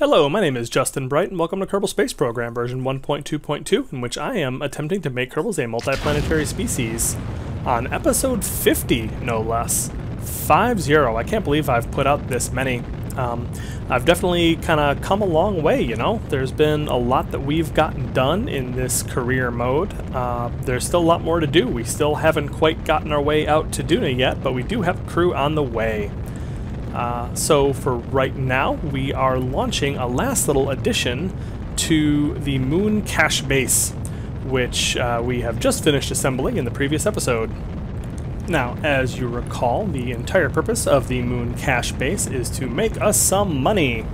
Hello, my name is Justin Bright, and welcome to Kerbal Space Program version 1.2.2, in which I am attempting to make Kerbals a multiplanetary species. On episode 50, no less. 50. I can't believe I've put out this many. I've definitely kind of come a long way, you know? There's been a lot that we've gotten done in this career mode. There's still a lot more to do. We still haven't quite gotten our way out to Duna yet, but we do have a crew on the way. So for right now, we are launching a last little addition to the Moon Cache Base, which we have just finished assembling in the previous episode. Now, as you recall, the entire purpose of the Moon Cache Base is to make us some money,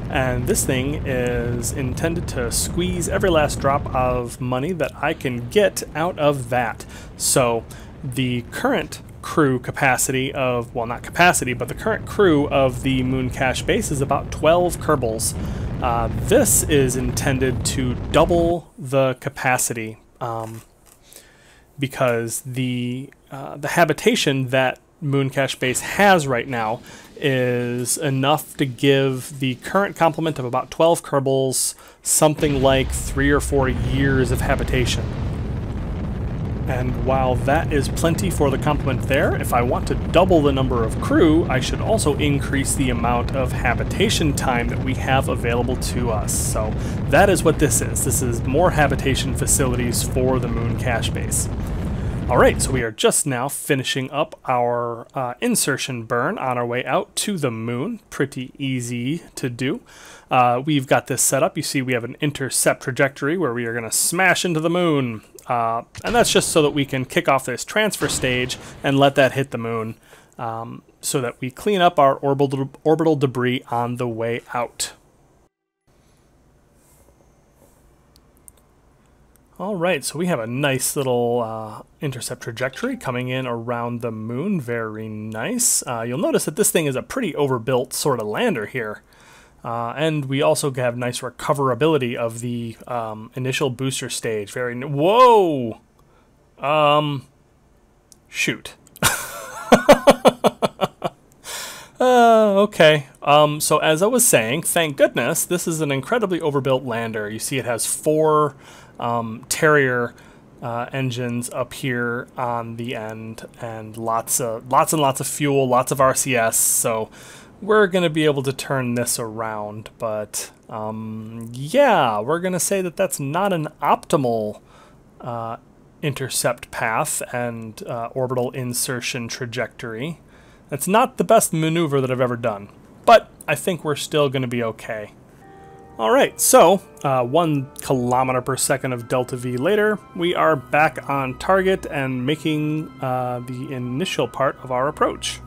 and this thing is intended to squeeze every last drop of money that I can get out of that. So the current crew capacity of, well, not capacity, but the current crew of the Moon Cache Base is about 12 kerbals. This is intended to double the capacity because the habitation that Moon Cache Base has right now is enough to give the current complement of about 12 kerbals something like 3 or 4 years of habitation. And while that is plenty for the complement there, if I want to double the number of crew, I should also increase the amount of habitation time that we have available to us. So that is what this is. This is more habitation facilities for the Moon Cache Base. Alright, so we are just now finishing up our insertion burn on our way out to the moon. Pretty easy to do. We've got this set up. You see we have an intercept trajectory where we are going to smash into the moon. And that's just so that we can kick off this transfer stage and let that hit the moon so that we clean up our orbital debris on the way out. Alright, so we have a nice little intercept trajectory coming in around the moon. Very nice. You'll notice that this thing is a pretty overbuilt sort of lander here. And we also have nice recoverability of the initial booster stage. Whoa! Shoot. Okay. So as I was saying, thank goodness, this is an incredibly overbuilt lander. You see it has 4 Terrier engines up here on the end, and lots and lots of fuel, lots of RCS. So we're going to be able to turn this around, but yeah, we're going to say that that's not an optimal intercept path and orbital insertion trajectory. That's not the best maneuver that I've ever done, but I think we're still going to be okay. Alright, so 1 kilometer per second of delta V later, we are back on target and making the initial part of our approach.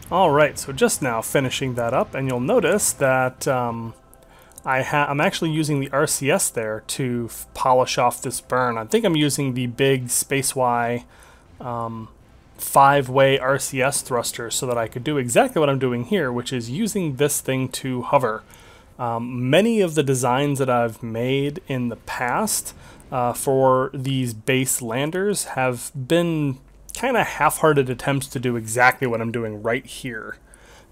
Alright, so just now finishing that up, and you'll notice that I'm actually using the RCS there to polish off this burn. I think I'm using the big Space-Y 5-way RCS thruster so that I could do exactly what I'm doing here, which is using this thing to hover. Many of the designs that I've made in the past for these base landers have been kind of half-hearted attempts to do exactly what I'm doing right here.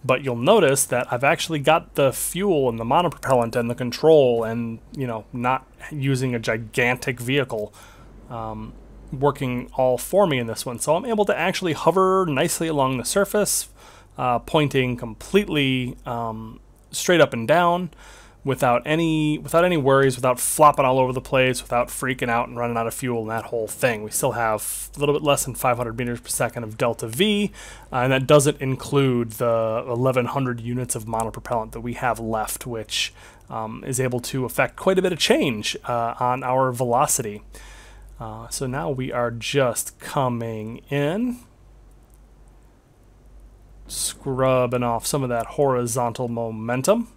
But you'll notice that I've actually got the fuel and the monopropellant and the control and, you know, not using a gigantic vehicle working all for me in this one. So I'm able to actually hover nicely along the surface, pointing completely straight up and down without any worries, without flopping all over the place, without freaking out and running out of fuel and that whole thing. We still have a little bit less than 500 meters per second of delta V, and that doesn't include the 1100 units of monopropellant that we have left, which is able to affect quite a bit of change on our velocity. So now we are just coming in, scrubbing off some of that horizontal momentum.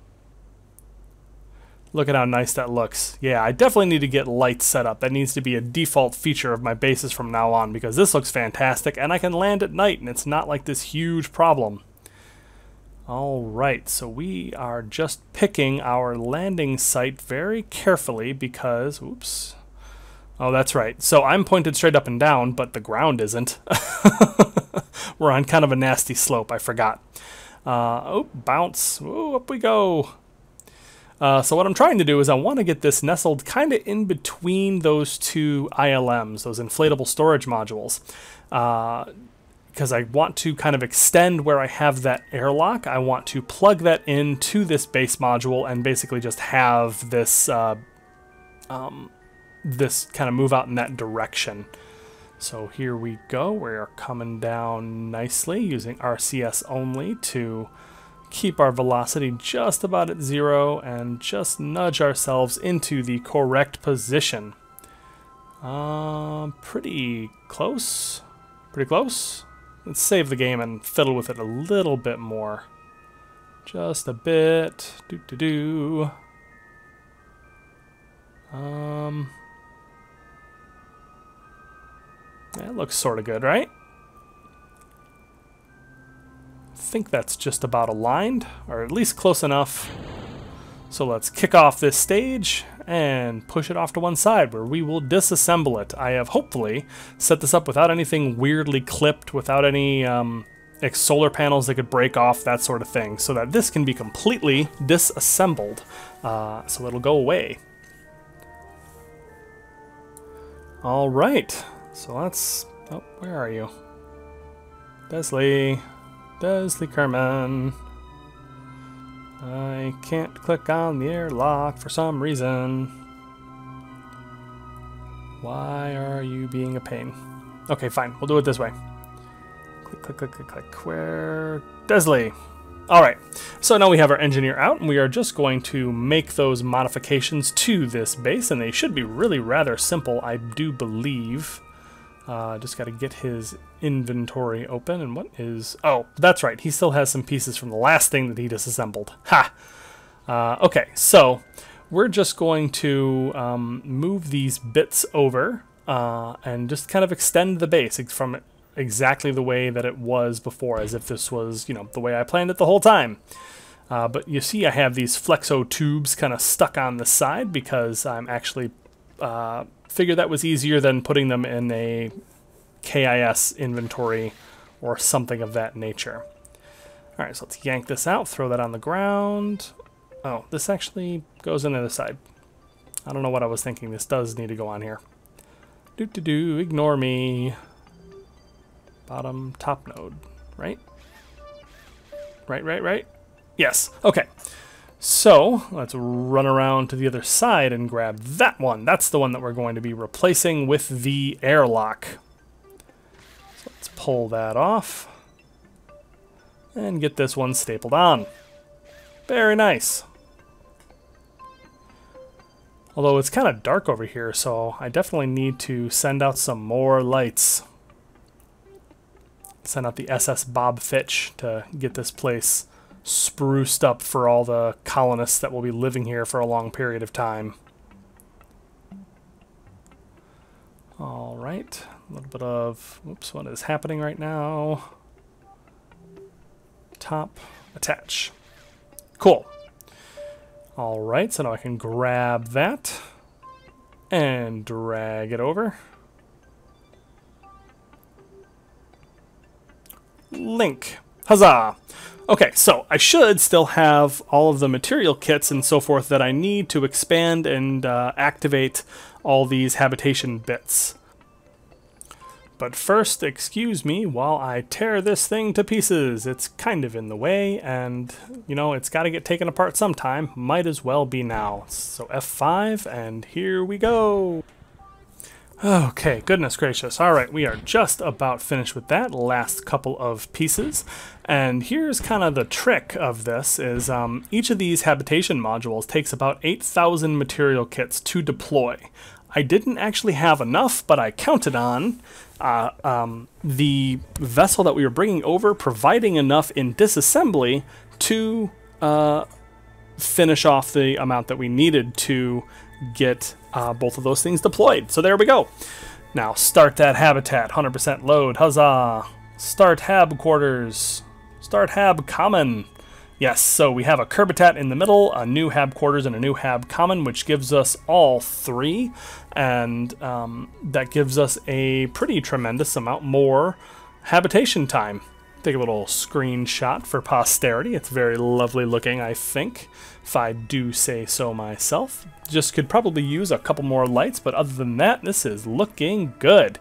Look at how nice that looks. Yeah, I definitely need to get lights set up. That needs to be a default feature of my bases from now on, because this looks fantastic and I can land at night and it's not like this huge problem. Alright, so we are just picking our landing site very carefully because, oops. Oh, that's right. So I'm pointed straight up and down, but the ground isn't. We're on kind of a nasty slope, I forgot. Oh, bounce. Oh, up we go. So what I'm trying to do is I want to get this nestled kind of in between those two ILMs, those inflatable storage modules. Because I want to kind of extend where I have that airlock. I want to plug that into this base module and basically just have this this kind of move out in that direction. So here we go. We're coming down nicely using RCS only to keep our velocity just about at 0 and just nudge ourselves into the correct position. Pretty close. Pretty close. Let's save the game and fiddle with it a little bit more. Just a bit. That looks sort of good, right? I think that's just about aligned, or at least close enough. So let's kick off this stage and push it off to one side where we will disassemble it. I have hopefully set this up without anything weirdly clipped, without any solar panels that could break off, that sort of thing, so that this can be completely disassembled, so it'll go away. All right. So let's... Oh, where are you? Desley Kerman. I can't click on the airlock for some reason. Why are you being a pain? Okay, fine. We'll do it this way. Click, click, click, click, click. Where? Desley. Alright, so now we have our engineer out, and we are just going to make those modifications to this base, and they should be really rather simple, I do believe. Just got to get his inventory open, and what is... Oh, that's right, he still has some pieces from the last thing that he disassembled. Ha! Okay, so we're just going to move these bits over and just kind of extend the base from exactly the way that it was before, as if this was, you know, the way I planned it the whole time. But you see I have these flexo tubes kind of stuck on the side because I'm actually figured that was easier than putting them in a KIS inventory or something of that nature. Alright, so let's yank this out, throw that on the ground. Oh, this actually goes on the other side. I don't know what I was thinking. This does need to go on here. Ignore me. Bottom, top node, right? Right. Yes, okay. So, let's run around to the other side and grab that one. That's the one that we're going to be replacing with the airlock. So let's pull that off and get this one stapled on. Very nice. Although it's kind of dark over here, so I definitely need to send out some more lights. Send out the SS Bob Fitch to get this place spruced up for all the colonists that will be living here for a long period of time. All right, a little bit of, whoops, what is happening right now? Top, attach. Cool. All right, so now I can grab that and drag it over. Link. Huzzah! Okay, so I should still have all of the material kits and so forth that I need to expand and activate all these habitation bits. But first, excuse me while I tear this thing to pieces. It's kind of in the way, and, you know, it's got to get taken apart sometime. Might as well be now. So F5, and here we go! Okay, goodness gracious. Alright, we are just about finished with that last couple of pieces. And here's kind of the trick of this is each of these habitation modules takes about 8,000 material kits to deploy. I didn't actually have enough, but I counted on the vessel that we were bringing over providing enough in disassembly to finish off the amount that we needed to get both of those things deployed. So there we go. Now start that habitat, 100% load, huzzah! Start hab quarters, start hab common. Yes, so we have a Kerbitat in the middle, a new hab quarters, and a new hab common, which gives us all three, and that gives us a pretty tremendous amount more habitation time. Take a little screenshot for posterity. It's very lovely looking, I think, if I do say so myself. Just could probably use a couple more lights, but other than that, this is looking good.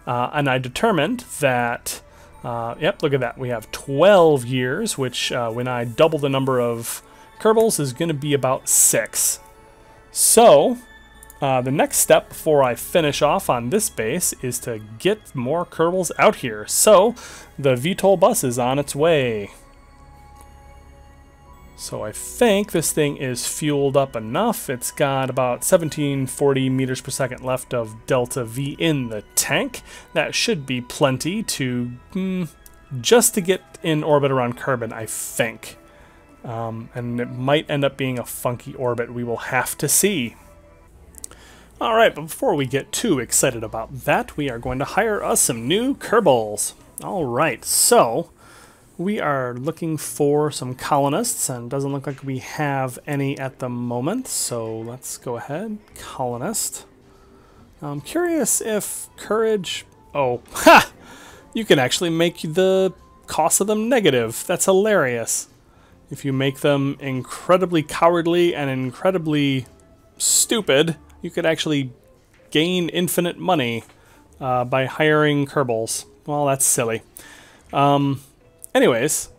And I determined that, yep, look at that. We have 12 years, which when I double the number of kerbals is going to be about 6. So, the next step before I finish off on this base is to get more kerbals out here. So, the VTOL bus is on its way. So I think this thing is fueled up enough. It's got about 1740 meters per second left of delta V in the tank. That should be plenty to just to get in orbit around Kerbin, I think. And it might end up being a funky orbit. We will have to see. Alright, but before we get too excited about that, we are going to hire us some new kerbals. Alright, so we are looking for some colonists, and it doesn't look like we have any at the moment, so let's go ahead. Colonist. I'm curious if courage... Oh, ha! You can actually make the cost of them negative. That's hilarious. If you make them incredibly cowardly and incredibly stupid, you could actually gain infinite money by hiring kerbals. Well, that's silly. Anyways,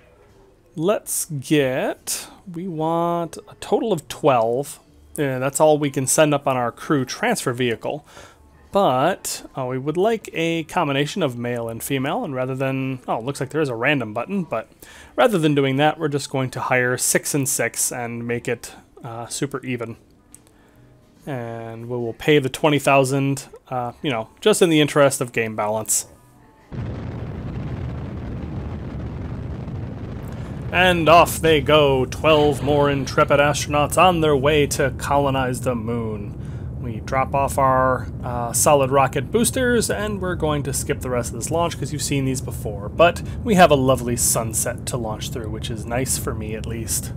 let's get... We want a total of 12. That's all we can send up on our crew transfer vehicle. But we would like a combination of male and female, and rather than... Oh, it looks like there is a random button, but rather than doing that, we're just going to hire 6 and 6 and make it super even. And we will pay the 20,000, you know, just in the interest of game balance. And off they go, 12 more intrepid astronauts on their way to colonize the moon. We drop off our solid rocket boosters, and we're going to skip the rest of this launch because you've seen these before. But we have a lovely sunset to launch through, which is nice for me at least.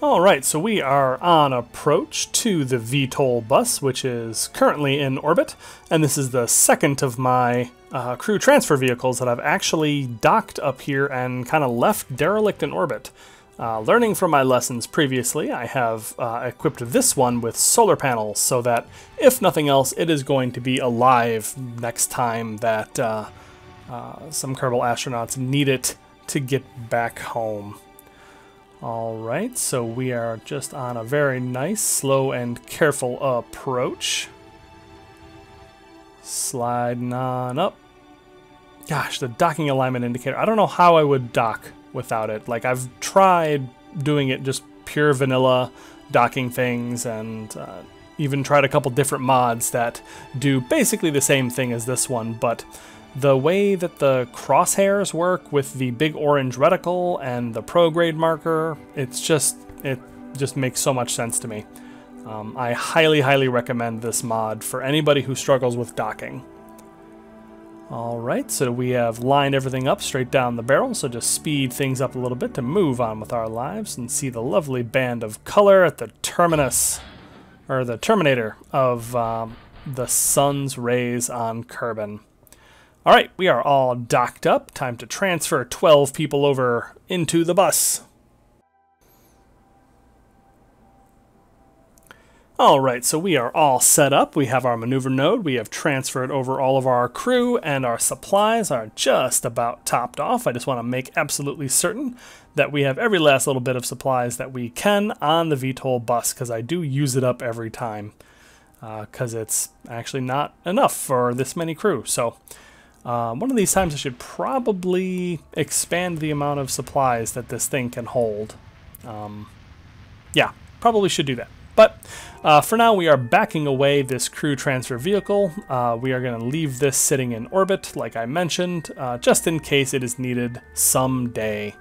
Alright, so we are on approach to the VTOL bus, which is currently in orbit, and this is the second of my crew transfer vehicles that I've actually docked up here and kind of left derelict in orbit. Learning from my lessons previously, I have equipped this one with solar panels so that, if nothing else, it is going to be alive next time that some Kerbal astronauts need it to get back home. Alright, so we are just on a very nice, slow and careful approach. Sliding on up. Gosh, the docking alignment indicator. I don't know how I would dock without it. Like, I've tried doing it just pure vanilla docking things, and even tried a couple different mods that do basically the same thing as this one, but the way that the crosshairs work with the big orange reticle and the prograde marker, it just makes so much sense to me. I highly recommend this mod for anybody who struggles with docking. Alright, so we have lined everything up straight down the barrel, so just speed things up a little bit to move on with our lives and see the lovely band of color at the terminus, or the terminator of the sun's rays on Kerbin. Alright, we are all docked up. Time to transfer 12 people over into the bus. Alright, so we are all set up. We have our maneuver node. We have transferred over all of our crew, and our supplies are just about topped off. I just want to make absolutely certain that we have every last little bit of supplies that we can on the VTOL bus, because I do use it up every time, because it's actually not enough for this many crew. So one of these times I should probably expand the amount of supplies that this thing can hold. Yeah, probably should do that. But for now, we are backing away this crew transfer vehicle. We are going to leave this sitting in orbit, like I mentioned, just in case it is needed someday.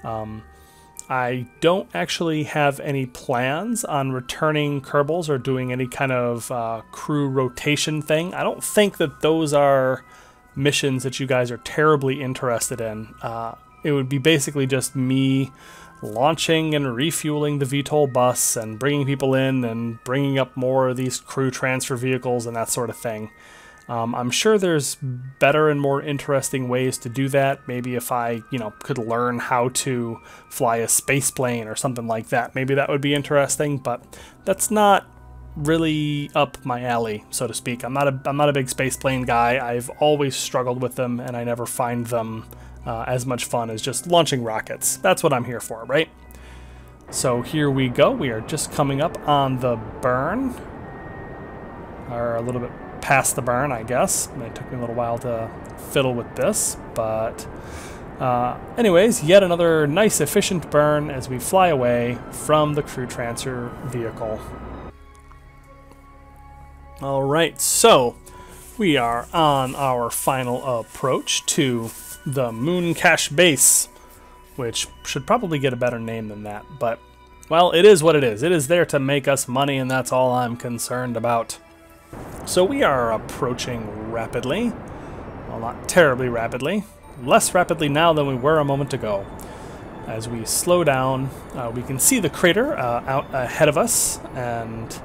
I don't actually have any plans on returning Kerbals or doing any kind of crew rotation thing. I don't think that those are missions that you guys are terribly interested in. It would be basically just me launching and refueling the VTOL bus and bringing people in and bringing up more of these crew transfer vehicles and that sort of thing. I'm sure there's better and more interesting ways to do that. Maybe if I, could learn how to fly a space plane or something like that, maybe that would be interesting, but that's not really up my alley, so to speak. I'm not a big space plane guy. I've always struggled with them, and I never find them as much fun as just launching rockets. That's what I'm here for, right? So here we go. We are just coming up on the burn, or a little bit past the burn, I guess. It took me a little while to fiddle with this, but anyways, yet another nice efficient burn as we fly away from the crew transfer vehicle. Alright, so we are on our final approach to the Moon Cache Base, which should probably get a better name than that, but, well, it is what it is. It is there to make us money, and that's all I'm concerned about. So we are approaching rapidly. Well, not terribly rapidly. Less rapidly now than we were a moment ago. As we slow down, we can see the crater out ahead of us, and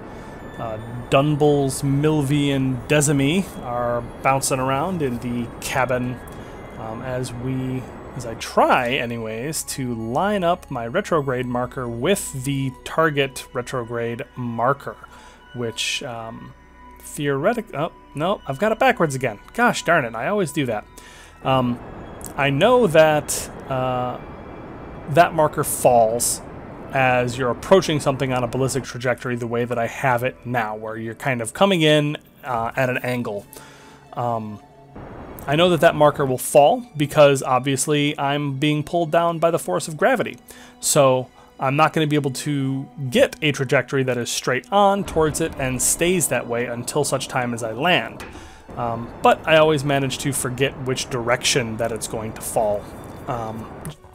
Dunbal's, Milky, and Desimy are bouncing around in the cabin as I try, anyways, to line up my retrograde marker with the target retrograde marker, which theoretically... Oh, no, I've got it backwards again. Gosh darn it, I always do that. I know that that marker falls as you're approaching something on a ballistic trajectory the way that I have it now, where you're kind of coming in at an angle. I know that that marker will fall because obviously I'm being pulled down by the force of gravity. So I'm not going to be able to get a trajectory that is straight on towards it and stays that way until such time as I land. But I always manage to forget which direction that it's going to fall.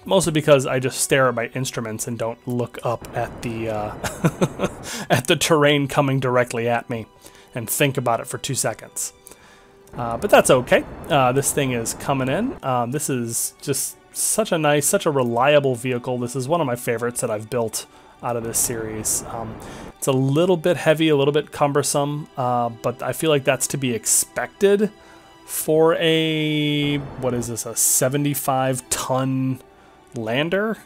Mostly because I just stare at my instruments and don't look up at the at the terrain coming directly at me and think about it for 2 seconds. But that's okay. This thing is coming in. This is just such a nice, such a reliable vehicle. This is one of my favorites that I've built out of this series. It's a little bit heavy, a little bit cumbersome, but I feel like that's to be expected for a, what is this, a 75-ton lander?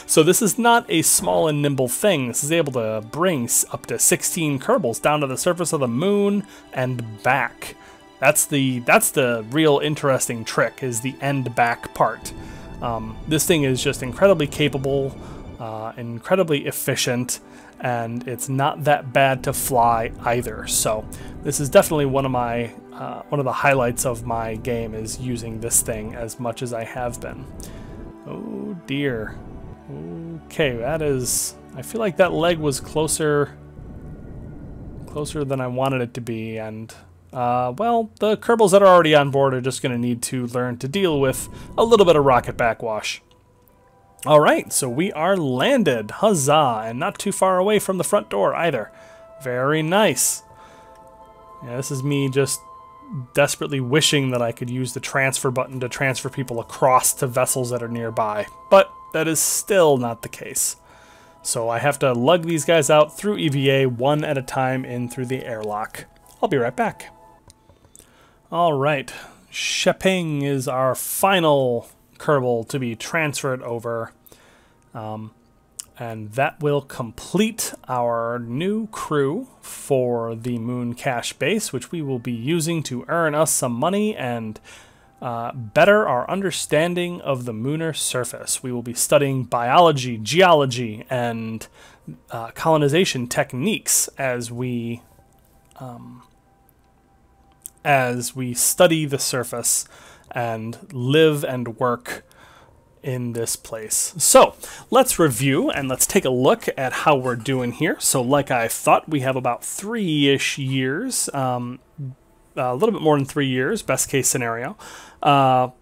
So this is not a small and nimble thing. This is able to bring up to 16 kerbals down to the surface of the moon and back. That's the real interesting trick, is the end back part. This thing is just incredibly capable, incredibly efficient, and it's not that bad to fly either. So this is definitely one of the highlights of my game, is using this thing as much as I have been. Oh dear. Okay, that is... I feel like that leg was closer than I wanted it to be, and well, the kerbals that are already on board are just going to need to learn to deal with a little bit of rocket backwash. Alright, so we are landed. Huzzah! And not too far away from the front door either. Very nice. Yeah, this is me just desperately wishing that I could use the transfer button to transfer people across to vessels that are nearby. But that is still not the case. So I have to lug these guys out through EVA one at a time in through the airlock. I'll be right back. Alright, Sheping is our final Kerbal to be transferred over. And that will complete our new crew for the Moon Cache Base, which we will be using to earn us some money and better our understanding of the lunar surface. We will be studying biology, geology, and colonization techniques as we study the surface and live and work in this place. So let's review and let's take a look at how we're doing here. So like I thought, we have about 3-ish years, a little bit more than 3 years, best case scenario. Oh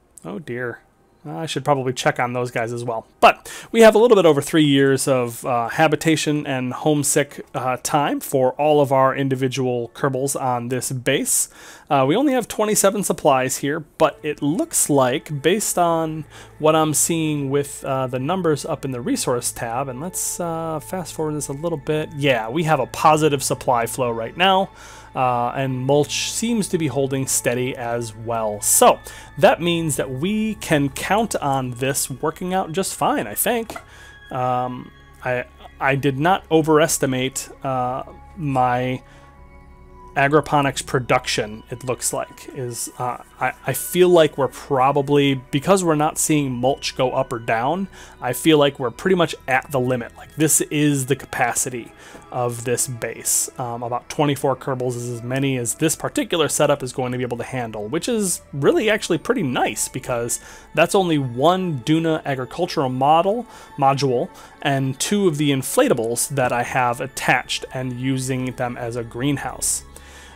dear. I should probably check on those guys as well. But we have a little bit over 3 years of habitation and homesick time for all of our individual kerbals on this base. We only have 27 supplies here, but it looks like, based on what I'm seeing with the numbers up in the resource tab, and let's fast forward this a little bit. Yeah, we have a positive supply flow right now. And mulch seems to be holding steady as well. So that means that we can count on this working out just fine, I think. I did not overestimate my agroponics production, it looks like. I feel like we're probably, because we're not seeing mulch go up or down, I feel like we're pretty much at the limit. Like, this is the capacity of this base. About 24 kerbals is as many as this particular setup is going to be able to handle, which is really actually pretty nice, because that's only one Duna agricultural module and 2 of the inflatables that I have attached and using them as a greenhouse.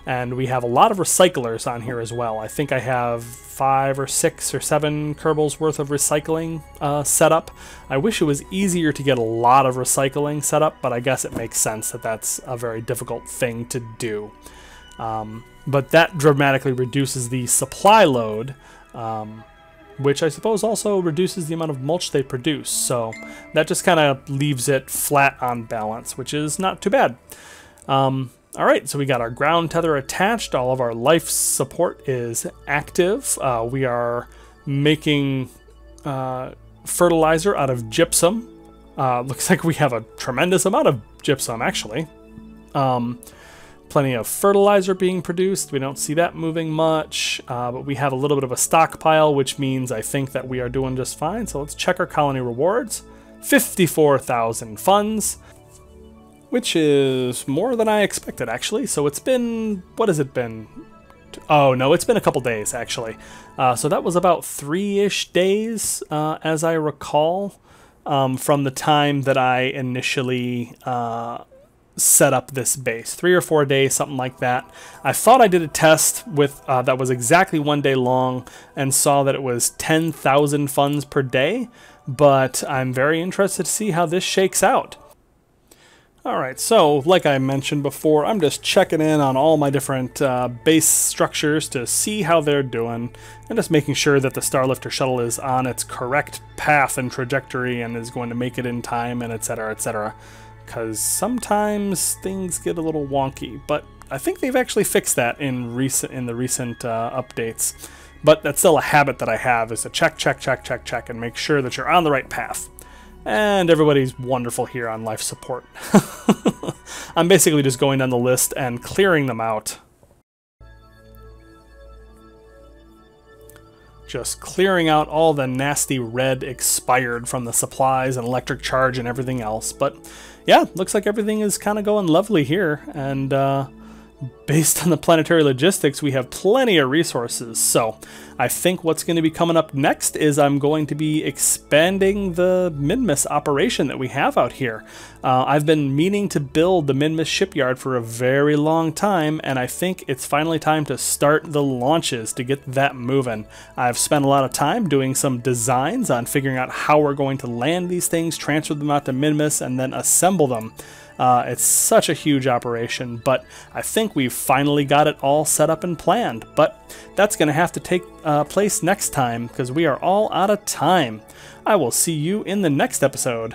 And we have a lot of recyclers on here as well. I think I have 5 or 6 or 7 kerbals worth of recycling set up. I wish it was easier to get a lot of recycling set up, but I guess it makes sense that that's a very difficult thing to do. But that dramatically reduces the supply load, which I suppose also reduces the amount of mulch they produce. So that just kind of leaves it flat on balance, which is not too bad. All right, so we got our ground tether attached. All of our life support is active. We are making fertilizer out of gypsum. Looks like we have a tremendous amount of gypsum, actually. Plenty of fertilizer being produced. We don't see that moving much, but we have a little bit of a stockpile, which means I think that we are doing just fine. So let's check our colony rewards. 54,000 funds, which is more than I expected, actually. So it's been, what has it been? Oh, no, it's been a couple days, actually. So that was about 3-ish days, as I recall, from the time that I initially set up this base. 3 or 4 days, something like that. I thought I did a test with that was exactly 1 day long and saw that it was 10,000 funds per day, but I'm very interested to see how this shakes out. Alright, so like I mentioned before, I'm just checking in on all my different base structures to see how they're doing, and just making sure that the Starlifter shuttle is on its correct path and trajectory and is going to make it in time, and etc, etc. Because sometimes things get a little wonky, but I think they've actually fixed that in the recent updates. But that's still a habit that I have, is to check, and make sure that you're on the right path. And everybody's wonderful here on life support. I'm basically just going down the list and clearing them out. Just clearing out all the nasty red expired from the supplies and electric charge and everything else. But yeah, looks like everything is kind of going lovely here. And based on the planetary logistics, we have plenty of resources. So I think what's going to be coming up next is I'm going to be expanding the Minmus operation that we have out here. I've been meaning to build the Minmus shipyard for a very long time, and I think it's finally time to start the launches to get that moving. I've spent a lot of time doing some designs on figuring out how we're going to land these things, transfer them out to Minmus, and then assemble them. It's such a huge operation, but I think we've finally got it all set up and planned. But that's going to have to take place next time, because we are all out of time. I will see you in the next episode.